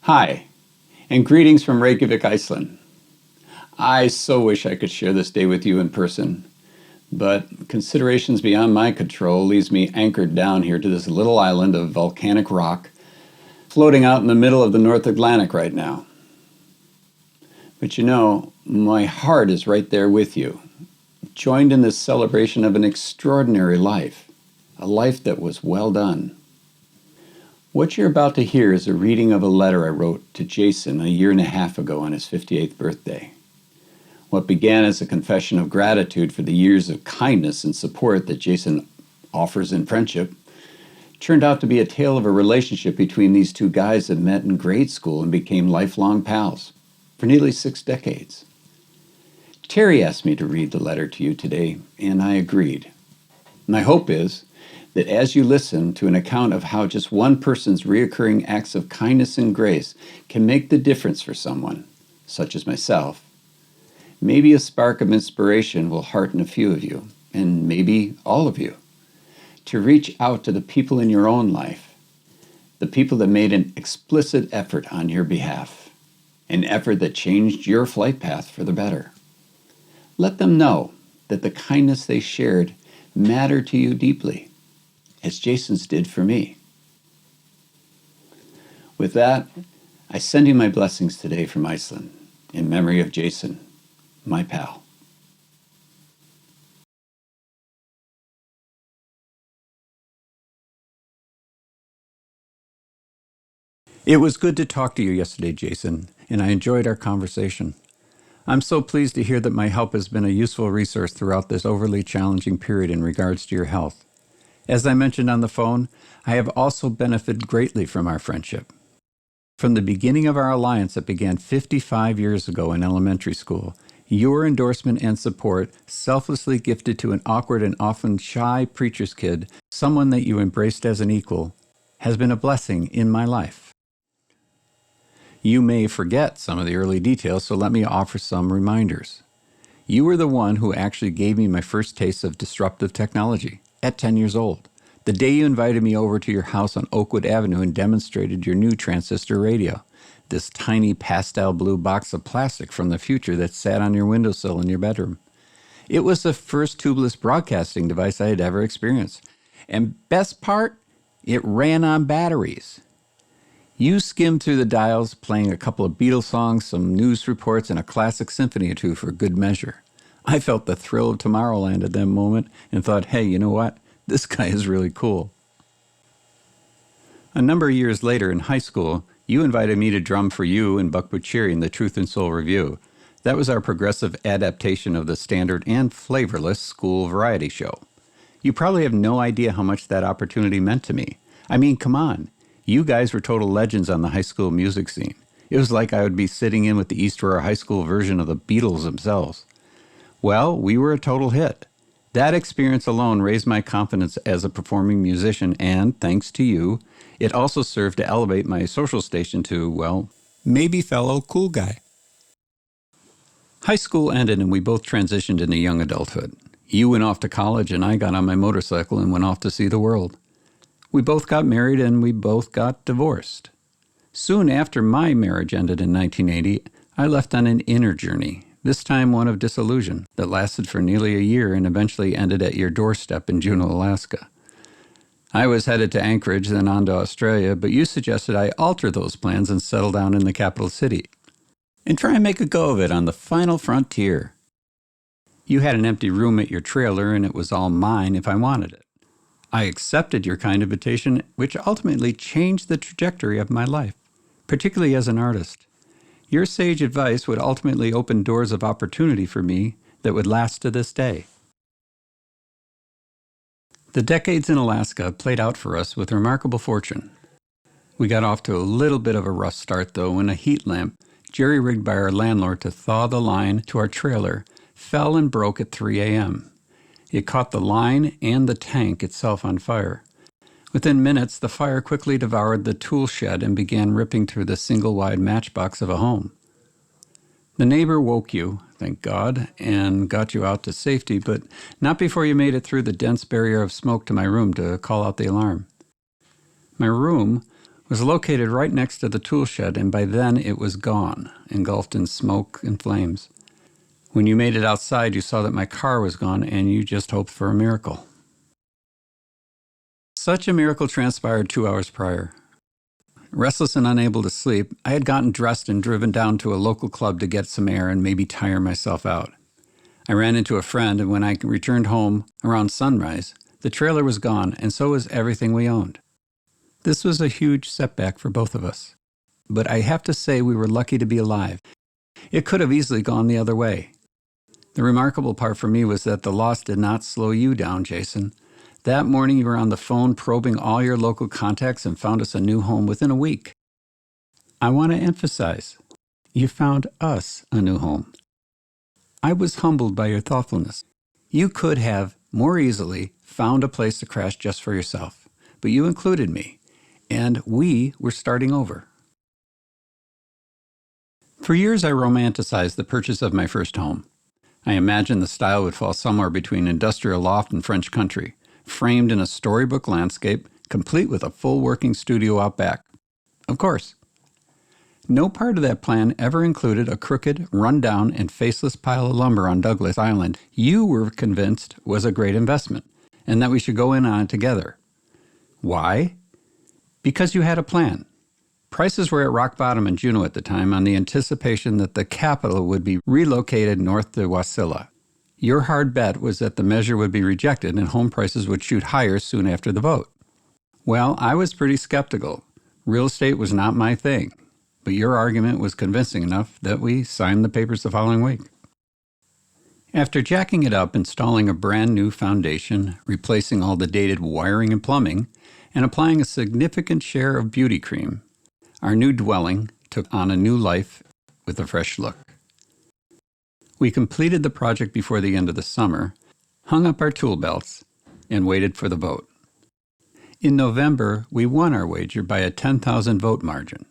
Hi, and greetings from Reykjavik, Iceland. I so wish I could share this day with you in person, but considerations beyond my control leaves me anchored down here to this little island of volcanic rock floating out in the middle of the North Atlantic right now. But my heart is right there with you, joined in this celebration of an extraordinary life, a life that was well done. What you're about to hear is a reading of a letter I wrote to Jason a year and a half ago on his 58th birthday. What began as a confession of gratitude for the years of kindness and support that Jason offers in friendship turned out to be a tale of a relationship between these two guys that met in grade school and became lifelong pals for nearly 6 decades. Terry asked me to read the letter to you today, and I agreed. My hope is that as you listen to an account of how just one person's reoccurring acts of kindness and grace can make the difference for someone, such as myself, maybe a spark of inspiration will hearten a few of you, and maybe all of you, to reach out to the people in your own life, the people that made an explicit effort on your behalf, an effort that changed your flight path for the better. Let them know that the kindness they shared mattered to you deeply, as Jason's did for me. With that, I send you my blessings today from Iceland, in memory of Jason, my pal. It was good to talk to you yesterday, Jason, and I enjoyed our conversation. I'm so pleased to hear that my help has been a useful resource throughout this overly challenging period in regards to your health. As I mentioned on the phone, I have also benefited greatly from our friendship. From the beginning of our alliance that began 55 years ago in elementary school, your endorsement and support, selflessly gifted to an awkward and often shy preacher's kid, someone that you embraced as an equal, has been a blessing in my life. You may forget some of the early details, so let me offer some reminders. You were the one who actually gave me my first taste of disruptive technology at 10 years old. The day you invited me over to your house on Oakwood Avenue and demonstrated your new transistor radio, this tiny pastel blue box of plastic from the future that sat on your windowsill in your bedroom. It was the first tubeless broadcasting device I had ever experienced. And best part, it ran on batteries. You skimmed through the dials, playing a couple of Beatles songs, some news reports, and a classic symphony or two for good measure. I felt the thrill of Tomorrowland at that moment and thought, hey, you know what? This guy is really cool. A number of years later in high school, you invited me to drum for you and Buck Bucieri in the Truth and Soul Review. That was our progressive adaptation of the standard and flavorless school variety show. You probably have no idea how much that opportunity meant to me. I mean, come on. You guys were total legends on the high school music scene. It was like I would be sitting in with the East Aurora High School version of the Beatles themselves. Well, we were a total hit. That experience alone raised my confidence as a performing musician, and thanks to you, it also served to elevate my social station to, well, maybe fellow cool guy. High school ended and we both transitioned into young adulthood. You went off to college and I got on my motorcycle and went off to see the world. We both got married and we both got divorced. Soon after my marriage ended in 1980, I left on an inner journey, this time one of disillusion, that lasted for nearly a year and eventually ended at your doorstep in Juneau, Alaska. I was headed to Anchorage, then on to Australia, but you suggested I alter those plans and settle down in the capital city and try and make a go of it on the final frontier. You had an empty room at your trailer and it was all mine if I wanted it. I accepted your kind invitation, which ultimately changed the trajectory of my life, particularly as an artist. Your sage advice would ultimately open doors of opportunity for me that would last to this day. The decades in Alaska played out for us with remarkable fortune. We got off to a little bit of a rough start, though, when a heat lamp, jerry-rigged by our landlord to thaw the line to our trailer, fell and broke at 3 a.m. It caught the line and the tank itself on fire. Within minutes, the fire quickly devoured the tool shed and began ripping through the single-wide matchbox of a home. The neighbor woke you, thank God, and got you out to safety, but not before you made it through the dense barrier of smoke to my room to call out the alarm. My room was located right next to the tool shed, and by then it was gone, engulfed in smoke and flames. When you made it outside, you saw that my car was gone, and you just hoped for a miracle. Such a miracle transpired 2 hours prior. Restless and unable to sleep, I had gotten dressed and driven down to a local club to get some air and maybe tire myself out. I ran into a friend, and when I returned home around sunrise, the trailer was gone, and so was everything we owned. This was a huge setback for both of us. But I have to say we were lucky to be alive. It could have easily gone the other way. The remarkable part for me was that the loss did not slow you down, Jason. That morning you were on the phone probing all your local contacts and found us a new home within a week. I want to emphasize, you found us a new home. I was humbled by your thoughtfulness. You could have, more easily, found a place to crash just for yourself, but you included me, and we were starting over. For years I romanticized the purchase of my first home. I imagined the style would fall somewhere between industrial loft and French country, framed in a storybook landscape, complete with a full working studio out back. Of course. No part of that plan ever included a crooked, run-down, and faceless pile of lumber on Douglas Island you were convinced was a great investment, and that we should go in on it together. Why? Because you had a plan. Prices were at rock bottom in Juneau at the time on the anticipation that the capital would be relocated north to Wasilla. Your hard bet was that the measure would be rejected and home prices would shoot higher soon after the vote. Well, I was pretty skeptical. Real estate was not my thing, but your argument was convincing enough that we signed the papers the following week. After jacking it up, installing a brand new foundation, replacing all the dated wiring and plumbing, and applying a significant share of beauty cream, our new dwelling took on a new life with a fresh look. We completed the project before the end of the summer, hung up our tool belts, and waited for the vote. In November, we won our wager by a 10,000 vote margin,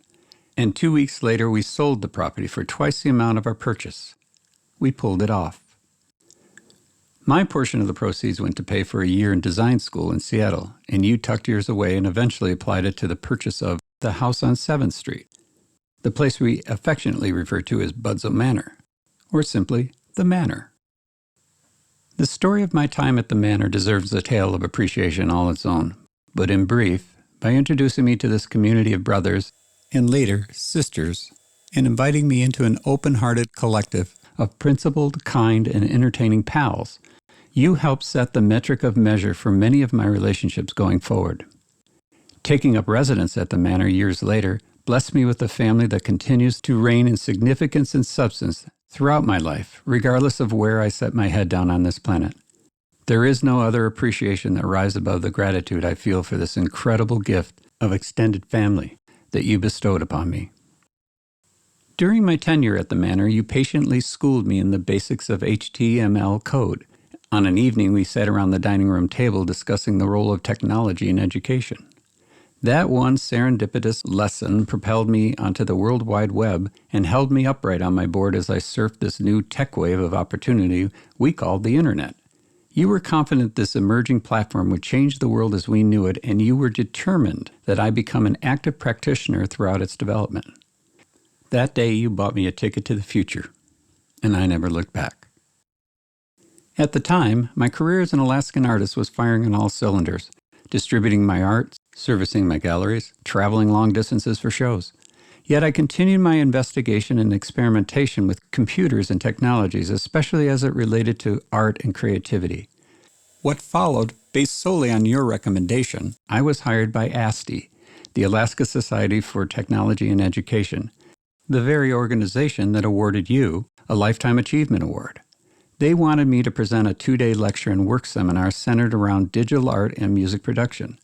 and 2 weeks later we sold the property for twice the amount of our purchase. We pulled it off. My portion of the proceeds went to pay for a year in design school in Seattle, and you tucked yours away and eventually applied it to the purchase of the house on 7th Street, the place we affectionately refer to as Budzo Manor, or simply the Manor. The story of my time at the Manor deserves a tale of appreciation all its own, but in brief, by introducing me to this community of brothers and later sisters, and inviting me into an open-hearted collective of principled, kind, and entertaining pals, you helped set the metric of measure for many of my relationships going forward. Taking up residence at the Manor years later blessed me with a family that continues to reign in significance and substance throughout my life, regardless of where I set my head down on this planet. There is no other appreciation that rises above the gratitude I feel for this incredible gift of extended family that you bestowed upon me. During my tenure at the Manor, you patiently schooled me in the basics of HTML code. On an evening, we sat around the dining room table discussing the role of technology in education. That one serendipitous lesson propelled me onto the World Wide Web and held me upright on my board as I surfed this new tech wave of opportunity we called the Internet. You were confident this emerging platform would change the world as we knew it, and you were determined that I become an active practitioner throughout its development. That day, you bought me a ticket to the future, and I never looked back. At the time, my career as an Alaskan artist was firing on all cylinders, distributing my art, servicing my galleries, traveling long distances for shows. Yet I continued my investigation and experimentation with computers and technologies, especially as it related to art and creativity. What followed, based solely on your recommendation, I was hired by ASTE, the Alaska Society for Technology and Education, the very organization that awarded you a Lifetime Achievement Award. They wanted me to present a 2-day lecture and work seminar centered around digital art and music production.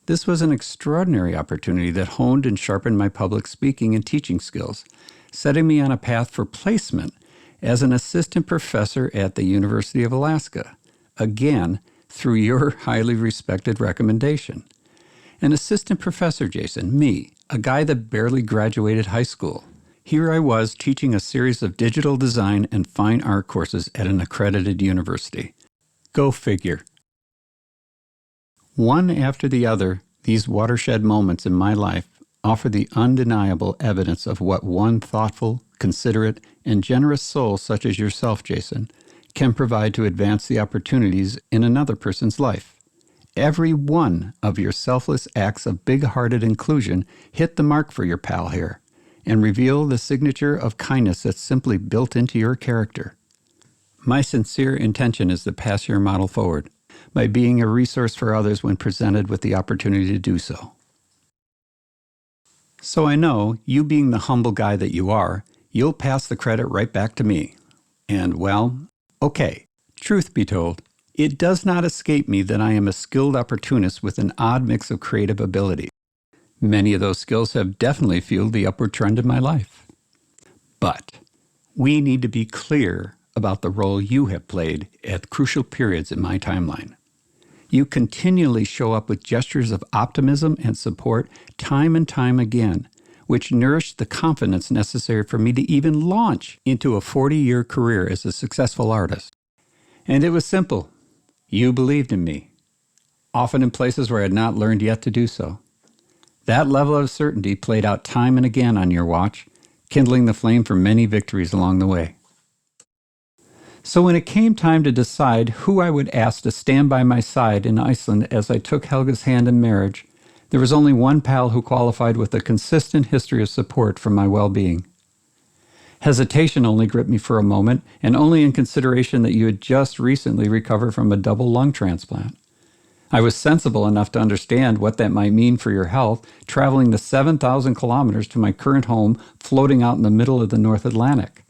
This was an extraordinary opportunity that honed and sharpened my public speaking and teaching skills, setting me on a path for placement as an assistant professor at the University of Alaska, again, through your highly respected recommendation. An assistant professor, Jason, me, a guy that barely graduated high school. Here I was teaching a series of digital design and fine art courses at an accredited university. Go figure. One after the other, these watershed moments in my life offer the undeniable evidence of what one thoughtful, considerate, and generous soul such as yourself, Jason, can provide to advance the opportunities in another person's life. Every one of your selfless acts of big-hearted inclusion hit the mark for your pal here and reveal the signature of kindness that's simply built into your character. My sincere intention is to pass your model forward by being a resource for others when presented with the opportunity to do so. So I know, you being the humble guy that you are, you'll pass the credit right back to me. And, well, okay, truth be told, it does not escape me that I am a skilled opportunist with an odd mix of creative ability. Many of those skills have definitely fueled the upward trend in my life. But we need to be clear about the role you have played at crucial periods in my timeline. You continually show up with gestures of optimism and support time and time again, which nourished the confidence necessary for me to even launch into a 40-year career as a successful artist. And it was simple. You believed in me, often in places where I had not learned yet to do so. That level of certainty played out time and again on your watch, kindling the flame for many victories along the way. So when it came time to decide who I would ask to stand by my side in Iceland as I took Helga's hand in marriage, there was only one pal who qualified with a consistent history of support for my well-being. Hesitation only gripped me for a moment, and only in consideration that you had just recently recovered from a double lung transplant. I was sensible enough to understand what that might mean for your health, traveling the 7,000 kilometers to my current home, floating out in the middle of the North Atlantic.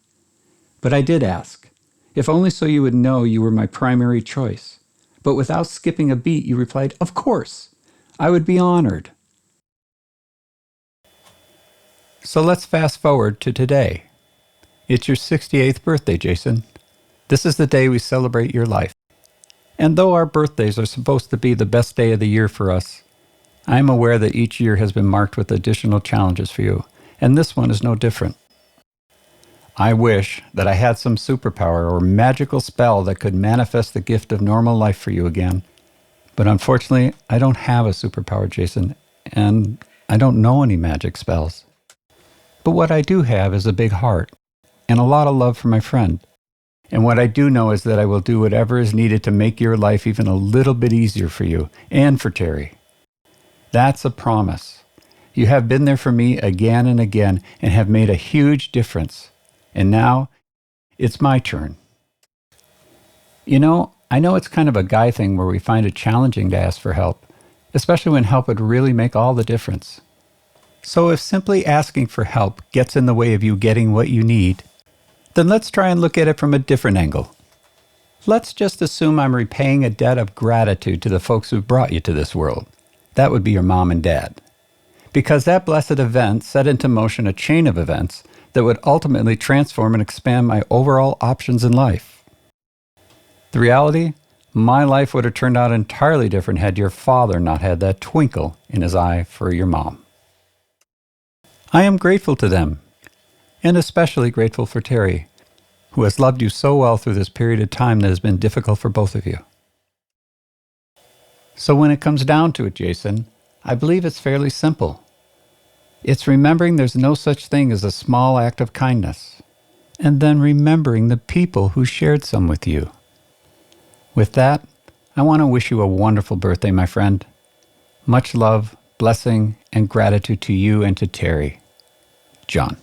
But I did ask, if only so you would know you were my primary choice. But without skipping a beat, you replied, "Of course, I would be honored." So let's fast forward to today. It's your 68th birthday, Jason. This is the day we celebrate your life. And though our birthdays are supposed to be the best day of the year for us, I am aware that each year has been marked with additional challenges for you, and this one is no different. I wish that I had some superpower or magical spell that could manifest the gift of normal life for you again. But unfortunately, I don't have a superpower, Jason, and I don't know any magic spells. But what I do have is a big heart and a lot of love for my friend. And what I do know is that I will do whatever is needed to make your life even a little bit easier for you and for Terry. That's a promise. You have been there for me again and again and have made a huge difference. And now, it's my turn. You know, I know it's kind of a guy thing where we find it challenging to ask for help, especially when help would really make all the difference. So if simply asking for help gets in the way of you getting what you need, then let's try and look at it from a different angle. Let's just assume I'm repaying a debt of gratitude to the folks who brought you to this world. That would be your mom and dad. Because that blessed event set into motion a chain of events that would ultimately transform and expand my overall options in life. The reality, my life would have turned out entirely different had your father not had that twinkle in his eye for your mom. I am grateful to them, and especially grateful for Terry, who has loved you so well through this period of time that has been difficult for both of you. So when it comes down to it, Jason, I believe it's fairly simple. It's remembering there's no such thing as a small act of kindness, and then remembering the people who shared some with you. With that, I want to wish you a wonderful birthday, my friend. Much love, blessing, and gratitude to you and to Terry. John.